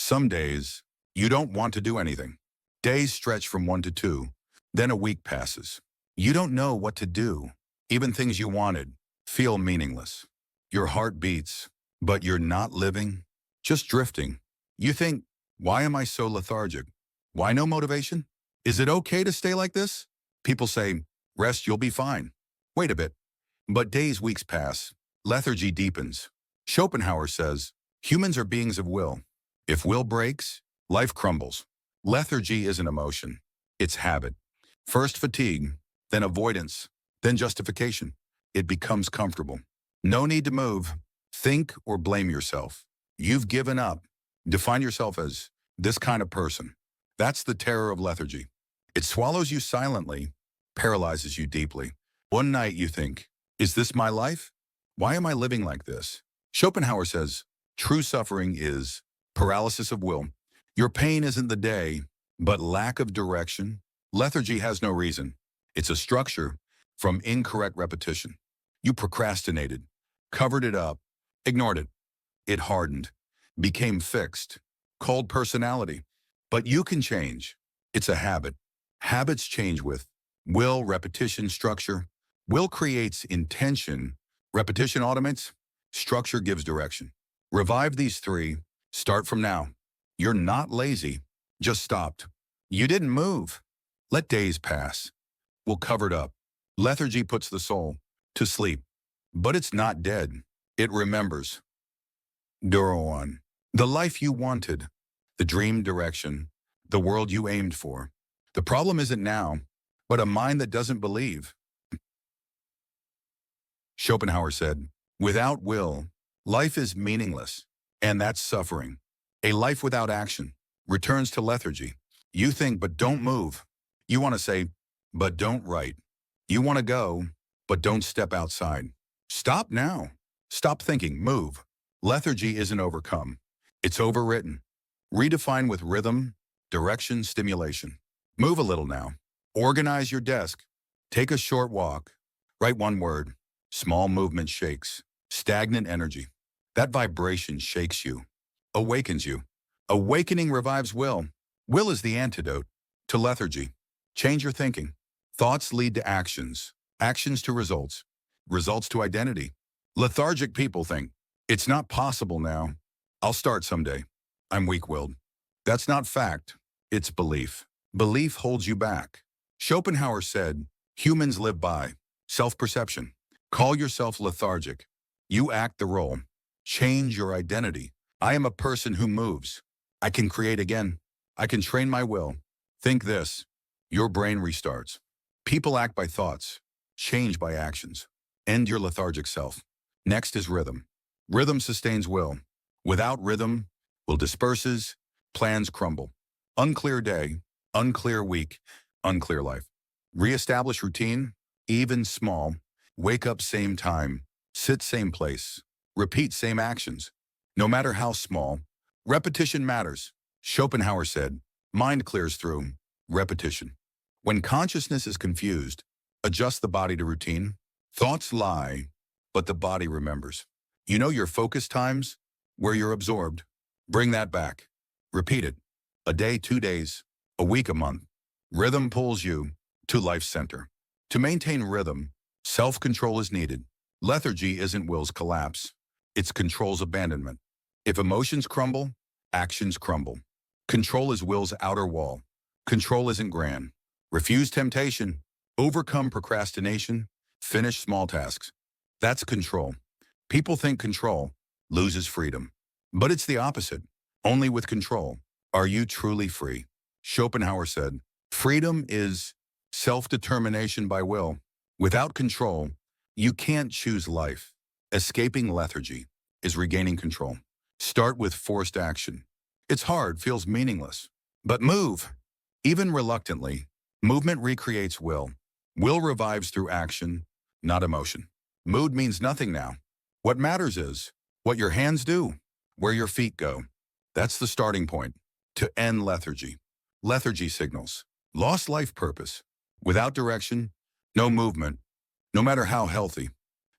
Some days, you don't want to do anything. Days stretch from 1 to 2, then a week passes. You don't know what to do. Even things you wanted feel meaningless. Your heart beats, but you're not living, just drifting. You think, why am I so lethargic? Why no motivation? Is it okay to stay like this? People say, rest, you'll be fine. Wait a bit. But days, weeks pass. Lethargy deepens. Schopenhauer says, humans are beings of will. If will breaks, life crumbles. Lethargy isn't emotion. It's habit. First fatigue, then avoidance, then justification. It becomes comfortable. No need to move. Think or blame yourself. You've given up. Define yourself as this kind of person. That's the terror of lethargy. It swallows you silently, paralyzes you deeply. One night you think, is this my life? Why am I living like this? Schopenhauer says, true suffering is paralysis of will. Your pain isn't the day, but lack of direction. Lethargy has no reason. It's a structure from incorrect repetition. You procrastinated, covered it up, ignored it. It hardened, became fixed, called personality. But you can change. It's a habit. Habits change with will, repetition, structure. Will creates intention. Repetition automates. Structure gives direction. Revive these three. Start from now. You're not lazy. Just stopped. You didn't move. Let days pass. We'll cover it up. Lethargy puts the soul to sleep. But it's not dead. It remembers. Duro on. The life you wanted. The dream direction. The world you aimed for. The problem isn't now, but a mind that doesn't believe. Schopenhauer said, without will, life is meaningless, and that's suffering. A life without action returns to lethargy. You think, but don't move. You want to say, but don't write. You want to go, but don't step outside. Stop now. Stop thinking, move. Lethargy isn't overcome. It's overwritten. Redefine with rhythm, direction, stimulation. Move a little now. Organize your desk. Take a short walk. Write one word. Small movement shakes. Stagnant energy. That vibration shakes you. Awakens you. Awakening revives will. Will is the antidote to lethargy. Change your thinking. Thoughts lead to actions. Actions to results. Results to identity. Lethargic people think, it's not possible now. I'll start someday. I'm weak-willed. That's not fact. It's belief. Belief holds you back. Schopenhauer said, humans live by self-perception. Call yourself lethargic. You act the role. Change your identity. I am a person who moves. I can create again. I can train my will. Think this. Your brain restarts. People act by thoughts. Change by actions. End your lethargic self. Next is rhythm. Rhythm sustains will. Without rhythm, will disperses, plans crumble. Unclear day, unclear week, unclear life. Reestablish routine, even small. Wake up same time, sit same place, repeat same actions. No matter how small, repetition matters. Schopenhauer said, mind clears through repetition. When consciousness is confused, adjust the body to routine. Thoughts lie, but the body remembers. You know your focus times, where you're absorbed. Bring that back. Repeat it. A day, 2 days, a week, a month. Rhythm pulls you to life's center. To maintain rhythm, self-control is needed. Lethargy isn't will's collapse. It's control's abandonment. If emotions crumble, actions crumble. Control is will's outer wall. Control isn't grand. Refuse temptation. Overcome procrastination. Finish small tasks. That's control. People think control loses freedom. But it's the opposite. Only with control are you truly free. Schopenhauer said, freedom is self-determination by will. Without control, you can't choose life. Escaping lethargy is regaining control. Start with forced action. It's hard, feels meaningless. But move. Even reluctantly, movement recreates will. Will revives through action, not emotion. Mood means nothing now. What matters is what your hands do, where your feet go. That's the starting point to end lethargy. Lethargy signals lost life purpose. Without direction, no movement, no matter how healthy.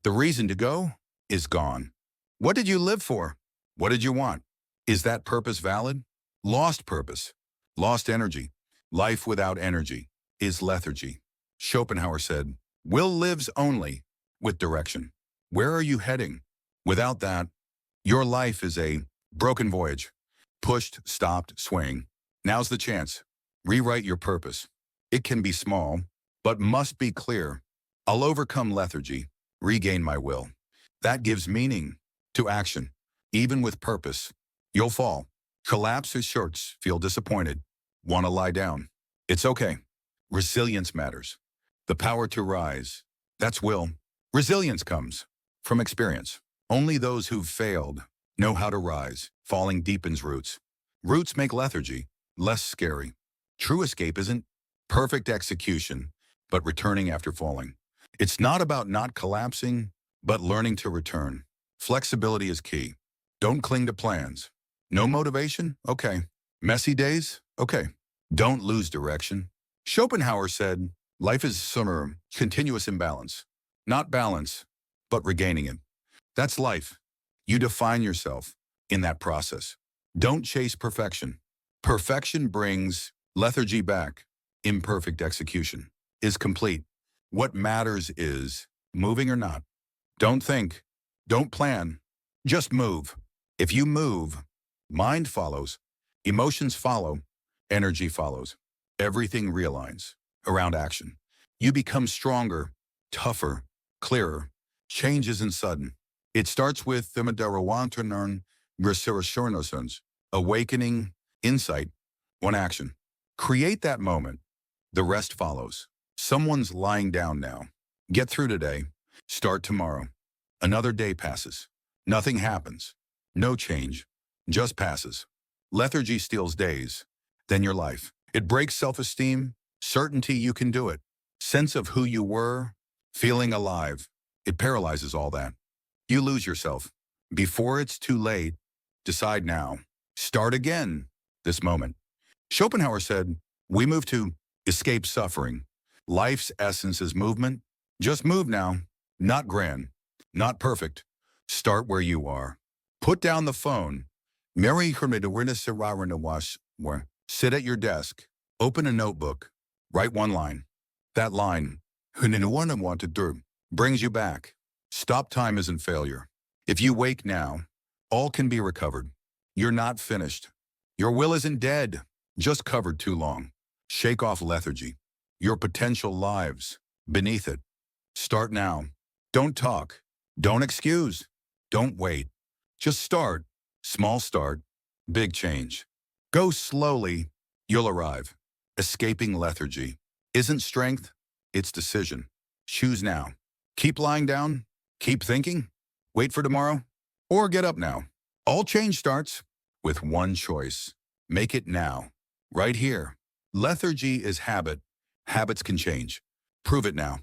The reason to go is gone. What did you live for? What did you want? Is that purpose valid? Lost purpose, lost energy. Life without energy is lethargy. Schopenhauer said, will lives only with direction. Where are you heading? Without that, your life is a broken voyage. Pushed, stopped, swaying. Now's the chance. Rewrite your purpose. It can be small, but must be clear. I'll overcome lethargy, regain my will. That gives meaning to action. Even with purpose, you'll fall. Collapse his shirts, feel disappointed, want to lie down. It's okay. Resilience matters. The power to rise, that's will. Resilience comes from experience. Only those who've failed know how to rise. Falling deepens roots. Roots make lethargy less scary. True escape isn't perfect execution, but returning after falling. It's not about not collapsing, but learning to return. Flexibility is key. Don't cling to plans. No motivation? Okay. Messy days? Okay. Don't lose direction. Schopenhauer said, life is summer, continuous imbalance. Not balance, but regaining it. That's life. You define yourself in that process. Don't chase perfection. Perfection brings lethargy back. Imperfect execution is complete. What matters is moving or not. Don't think. Don't plan. Just move. If you move, mind follows, emotions follow, energy follows. Everything realigns around action. You become stronger, tougher, clearer. Change isn't sudden. It starts with the Madarawantanern Grisirashurnosons, awakening, insight, one action. Create that moment. The rest follows. Someone's lying down now. Get through today. Start tomorrow. Another day passes. Nothing happens. No change. Just passes. Lethargy steals days. Then your life. It breaks self-esteem, certainty you can do it, sense of who you were, feeling alive. It paralyzes all that. You lose yourself. Before it's too late, decide now. Start again, this moment. Schopenhauer said, we move to escape suffering. Life's essence is movement. Just move now. Not grand, not perfect. Start where you are. Put down the phone. Sit at your desk. Open a notebook. Write one line. That line, brings you back. Stop time isn't failure. If you wake now, all can be recovered. You're not finished. Your will isn't dead, just covered too long. Shake off lethargy. Your potential lives beneath it. Start now. Don't talk. Don't excuse. Don't wait. Just start. Small start, big change. Go slowly, you'll arrive. Escaping lethargy isn't strength, it's decision. Choose now. Keep lying down, keep thinking, wait for tomorrow, or get up now. All change starts with one choice. Make it now, right here. Lethargy is habit. Habits can change. Prove it now.